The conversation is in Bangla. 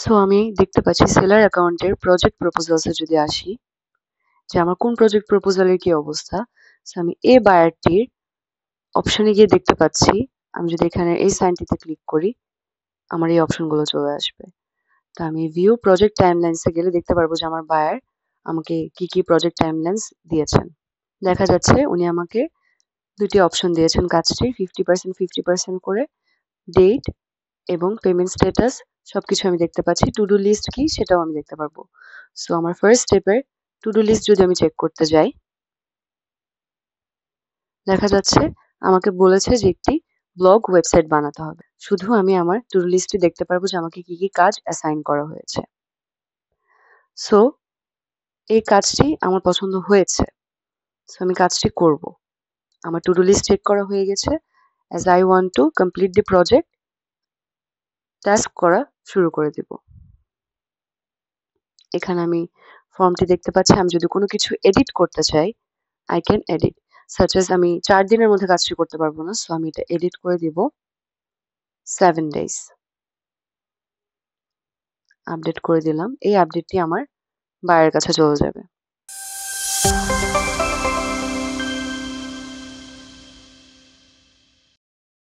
সো আমি দেখতে পাচ্ছি সেলার অ্যাকাউন্টের প্রজেক্ট প্রপোজালসে যদি আসি যে আমার কোন প্রজেক্ট প্রপোজালের কি অবস্থা। সো আমি এই বায়ারটির অপশনে গিয়ে দেখতে পাচ্ছি, আমি যদি এখানে এই সাইনটিতে ক্লিক করি আমার এই অপশনগুলো চলে আসবে। তো আমি ভিউ প্রজেক্ট টাইমলাইনসে গেলে দেখতে পারবো যে আমার বায়ার আমাকে কি কি প্রজেক্ট টাইমলাইন্স দিয়েছেন। দেখা যাচ্ছে উনি আমাকে দুটি অপশন দিয়েছেন কাজটির 50% করে, ডেট এবং পেমেন্ট স্ট্যাটাস সবকিছু আমি দেখতে পাচ্ছি। টু ডু লিস্ট কি সেটাও আমি দেখতে পারবো। সো আমার ফার্স্ট স্টেপের টু ডু লিস্ট যদি আমি চেক করতে যাই, দেখা যাচ্ছে আমাকে বলেছে যে একটি ব্লগ ওয়েবসাইট বানাতে হবে। শুধু আমি আমার টু ডু লিস্টে দেখতে পারবো যে আমাকে কি কি কাজ অ্যাসাইন করা হয়েছে। সো এই কাজটি আমার পছন্দ হয়েছে, সো আমি কাজটি করব। আমার টু ডু লিস্ট চেক করা হয়ে গেছে। As I want to complete the project, task করা শুরু করে দেব। এখানে আমি ফর্মটি দেখতে পাচ্ছি। আমি যদি কোনো কিছু এডিট করতে চাই, I can edit. Such as আমি 4 দিনের মধ্যে কাজটি করতে পারবো না, সো আমি এটা এডিট করে দিব 7 days। আপডেট করে দিলাম। এই আপডেটটি আমার বায়ারের কাছে চলে যাবে।